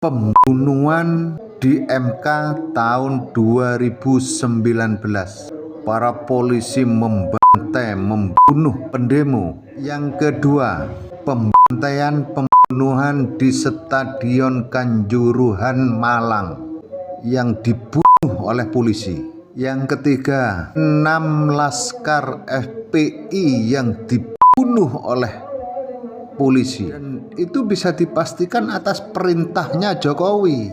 Pembunuhan di MK tahun 2019. Para polisi membantai, membunuh pendemo. Yang kedua, pembunuhan di Stadion Kanjuruhan Malang yang dibunuh oleh polisi. Yang ketiga, 6 laskar FPI yang dibunuh oleh polisi, dan itu bisa dipastikan atas perintahnya Jokowi.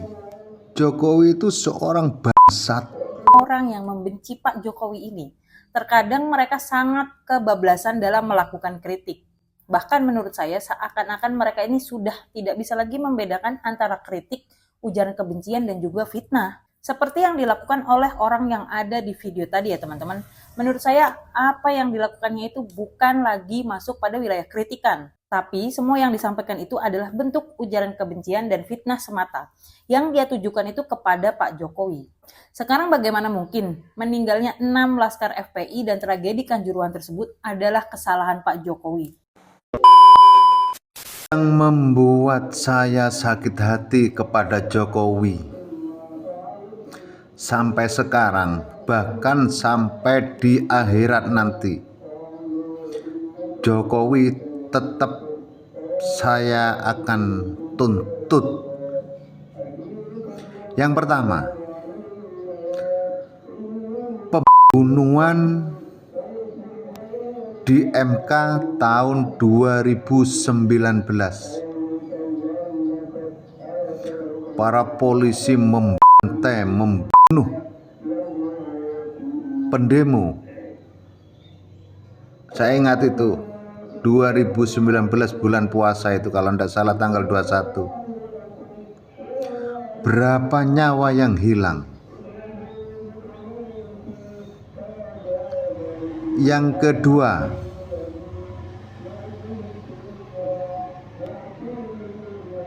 Jokowi itu seorang bangsat. Orang yang membenci Pak Jokowi ini, terkadang mereka sangat kebablasan dalam melakukan kritik. Bahkan menurut saya seakan-akan mereka ini sudah tidak bisa lagi membedakan antara kritik, ujaran kebencian, dan juga fitnah. Seperti yang dilakukan oleh orang yang ada di video tadi ya teman-teman. Menurut saya apa yang dilakukannya itu bukan lagi masuk pada wilayah kritikan. Tapi semua yang disampaikan itu adalah bentuk ujaran kebencian dan fitnah semata yang dia tujukan itu kepada Pak Jokowi. Sekarang bagaimana mungkin meninggalnya 6 laskar FPI dan tragedi Kanjuruhan tersebut adalah kesalahan Pak Jokowi? Yang membuat saya sakit hati kepada Jokowi sampai sekarang, bahkan sampai di akhirat nanti, Jokowi tetap saya akan tuntut. Yang pertama, pembunuhan di MK tahun 2019. Para polisi membantai, membunuh pendemo. Saya ingat itu 2019 bulan puasa itu, kalau tidak salah tanggal 21. Berapa nyawa yang hilang? Yang kedua,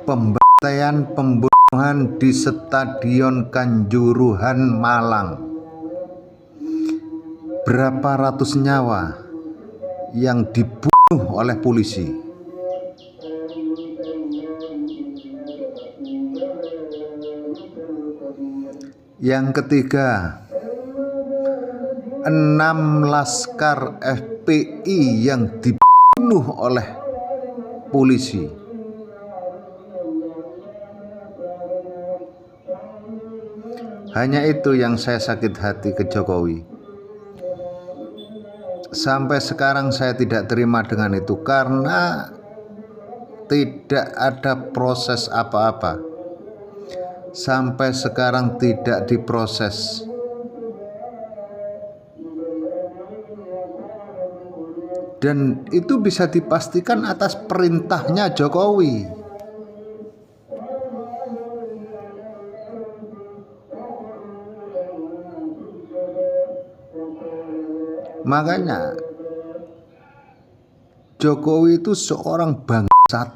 pembunuhan di Stadion Kanjuruhan Malang. Berapa ratus nyawa yang dibunuh oleh polisi. Yang ketiga, 6 laskar FPI yang dibunuh oleh polisi. Hanya itu yang saya sakit hati ke Jokowi. Sampai sekarang saya tidak terima dengan itu karena tidak ada proses apa-apa. Sampai sekarang tidak diproses. Dan itu bisa dipastikan atas perintahnya Jokowi. Makanya Jokowi itu seorang bangsat,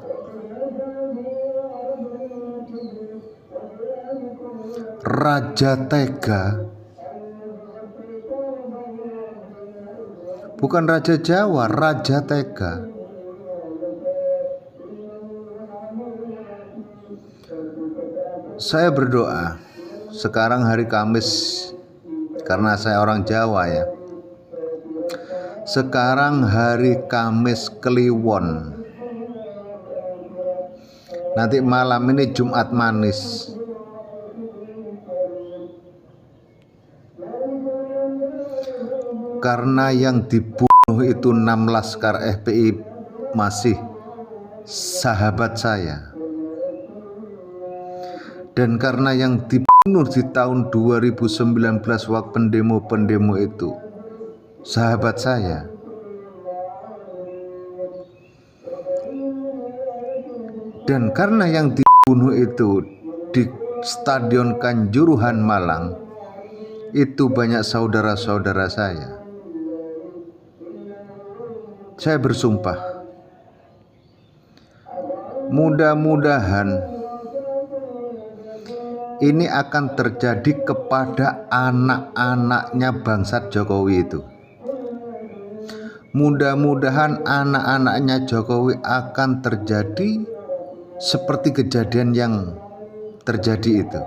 raja tega, bukan raja Jawa, raja tega. Saya berdoa sekarang hari Kamis, karena saya orang Jawa ya. Sekarang hari Kamis Kliwon. Nanti malam ini Jumat manis. Karena yang dibunuh itu 6 laskar FPI masih sahabat saya. Dan karena yang dibunuh di tahun 2019 waktu pendemo-pendemo itu sahabat saya. Dan karena yang dibunuh itu di Stadion Kanjuruhan Malang itu banyak saudara-saudara saya. Saya bersumpah, mudah-mudahan ini akan terjadi kepada anak-anaknya bangsat Jokowi itu. Mudah-mudahan anak-anaknya Jokowi akan terjadi seperti kejadian yang terjadi itu.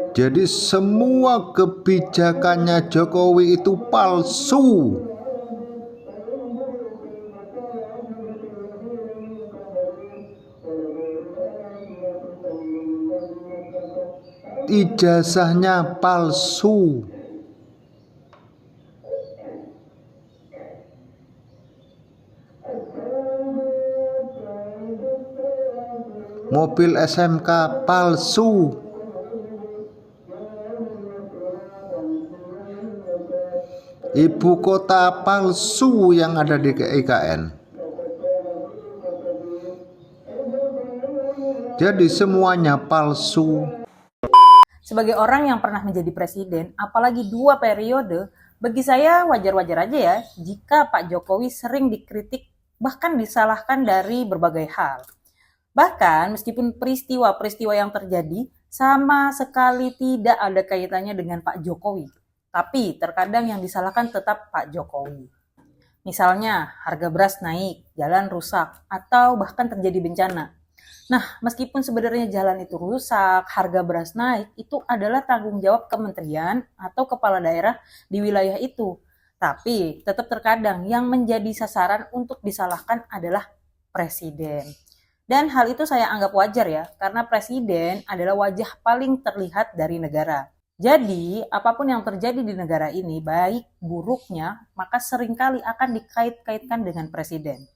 Jadi semua kebijakannya Jokowi itu palsu. Ijazahnya palsu. Mobil SMK palsu. Ibu kota palsu yang ada di IKN. Jadi semuanya palsu. Sebagai orang yang pernah menjadi presiden, apalagi 2 periode, bagi saya wajar-wajar aja ya jika Pak Jokowi sering dikritik bahkan disalahkan dari berbagai hal. Bahkan meskipun peristiwa-peristiwa yang terjadi sama sekali tidak ada kaitannya dengan Pak Jokowi. Tapi terkadang yang disalahkan tetap Pak Jokowi. Misalnya harga beras naik, jalan rusak, atau bahkan terjadi bencana. Nah, meskipun sebenarnya jalan itu rusak, harga beras naik, itu adalah tanggung jawab kementerian atau kepala daerah di wilayah itu. Tapi tetap terkadang yang menjadi sasaran untuk disalahkan adalah presiden. Dan hal itu saya anggap wajar ya, karena presiden adalah wajah paling terlihat dari negara. Jadi, apapun yang terjadi di negara ini, baik buruknya, maka seringkali akan dikait-kaitkan dengan presiden.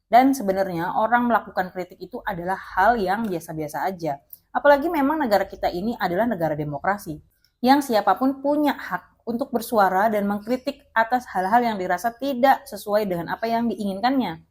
Dan sebenarnya orang melakukan kritik itu adalah hal yang biasa-biasa aja. Apalagi memang negara kita ini adalah negara demokrasi, yang siapapun punya hak untuk bersuara dan mengkritik atas hal-hal yang dirasa tidak sesuai dengan apa yang diinginkannya.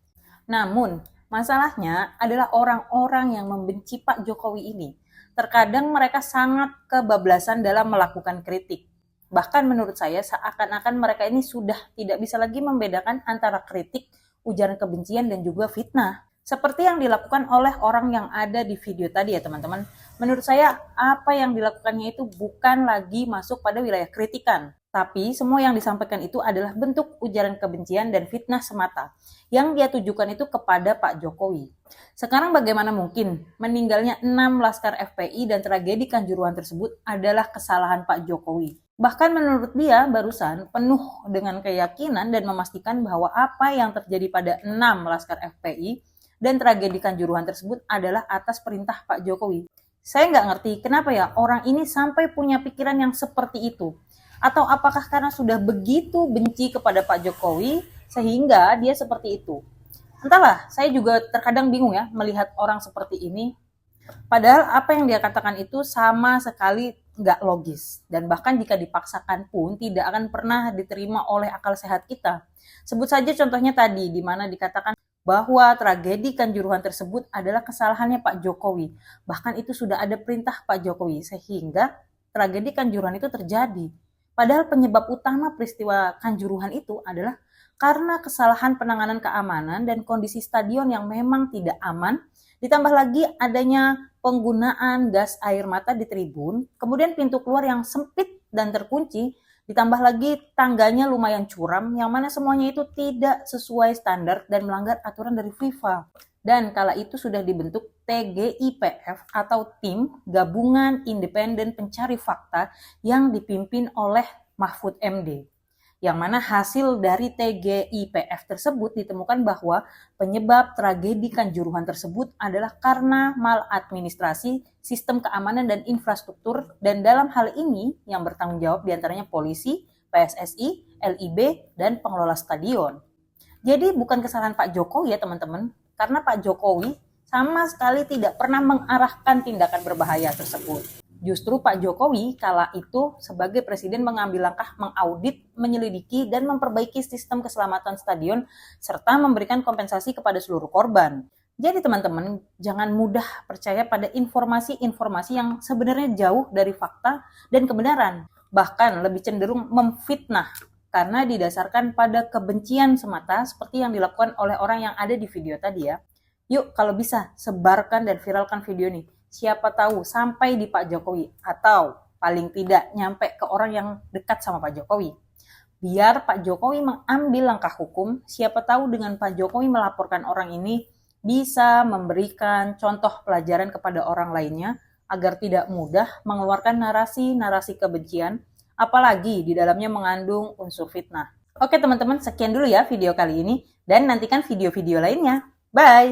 Namun, masalahnya adalah orang-orang yang membenci Pak Jokowi ini. Terkadang mereka sangat kebablasan dalam melakukan kritik. Bahkan menurut saya seakan-akan mereka ini sudah tidak bisa lagi membedakan antara kritik, ujaran kebencian, dan juga fitnah. Seperti yang dilakukan oleh orang yang ada di video tadi ya teman-teman. Menurut saya apa yang dilakukannya itu bukan lagi masuk pada wilayah kritikan. Tapi semua yang disampaikan itu adalah bentuk ujaran kebencian dan fitnah semata. Yang dia tujukan itu kepada Pak Jokowi. Sekarang bagaimana mungkin meninggalnya 6 laskar FPI dan tragedi Kanjuruhan tersebut adalah kesalahan Pak Jokowi. Bahkan menurut dia barusan penuh dengan keyakinan dan memastikan bahwa apa yang terjadi pada 6 laskar FPI dan tragedi Kanjuruhan tersebut adalah atas perintah Pak Jokowi. Saya nggak ngerti kenapa ya orang ini sampai punya pikiran yang seperti itu. Atau apakah karena sudah begitu benci kepada Pak Jokowi sehingga dia seperti itu. Entahlah, saya juga terkadang bingung ya melihat orang seperti ini. Padahal apa yang dia katakan itu sama sekali nggak logis. Dan bahkan jika dipaksakan pun tidak akan pernah diterima oleh akal sehat kita. Sebut saja contohnya tadi, di mana dikatakan bahwa tragedi Kanjuruhan tersebut adalah kesalahannya Pak Jokowi. Bahkan itu sudah ada perintah Pak Jokowi, sehingga tragedi Kanjuruhan itu terjadi. Padahal penyebab utama peristiwa Kanjuruhan itu adalah karena kesalahan penanganan keamanan dan kondisi stadion yang memang tidak aman, ditambah lagi adanya penggunaan gas air mata di tribun, kemudian pintu keluar yang sempit dan terkunci, ditambah lagi tangganya lumayan curam, yang mana semuanya itu tidak sesuai standar dan melanggar aturan dari FIFA. Dan kala itu sudah dibentuk TGIPF atau Tim Gabungan Independen Pencari Fakta yang dipimpin oleh Mahfud MD. Yang mana hasil dari TGIPF tersebut ditemukan bahwa penyebab tragedi Kanjuruhan tersebut adalah karena maladministrasi sistem keamanan dan infrastruktur, dan dalam hal ini yang bertanggung jawab diantaranya polisi, PSSI, LIB, dan pengelola stadion. Jadi bukan kesalahan Pak Jokowi ya teman-teman, karena Pak Jokowi sama sekali tidak pernah mengarahkan tindakan berbahaya tersebut. Justru Pak Jokowi kala itu sebagai presiden mengambil langkah mengaudit, menyelidiki, dan memperbaiki sistem keselamatan stadion serta memberikan kompensasi kepada seluruh korban. Jadi teman-teman, jangan mudah percaya pada informasi-informasi yang sebenarnya jauh dari fakta dan kebenaran. Bahkan lebih cenderung memfitnah karena didasarkan pada kebencian semata seperti yang dilakukan oleh orang yang ada di video tadi ya. Yuk kalau bisa sebarkan dan viralkan video ini. Siapa tahu sampai di Pak Jokowi atau paling tidak nyampe ke orang yang dekat sama Pak Jokowi. biar Pak Jokowi mengambil langkah hukum. Siapa tahu dengan Pak Jokowi melaporkan orang ini bisa memberikan contoh pelajaran kepada orang lainnya agar tidak mudah mengeluarkan narasi-narasi kebencian, apalagi di dalamnya mengandung unsur fitnah. Oke teman-teman, sekian dulu ya video kali ini, dan nantikan video-video lainnya. Bye!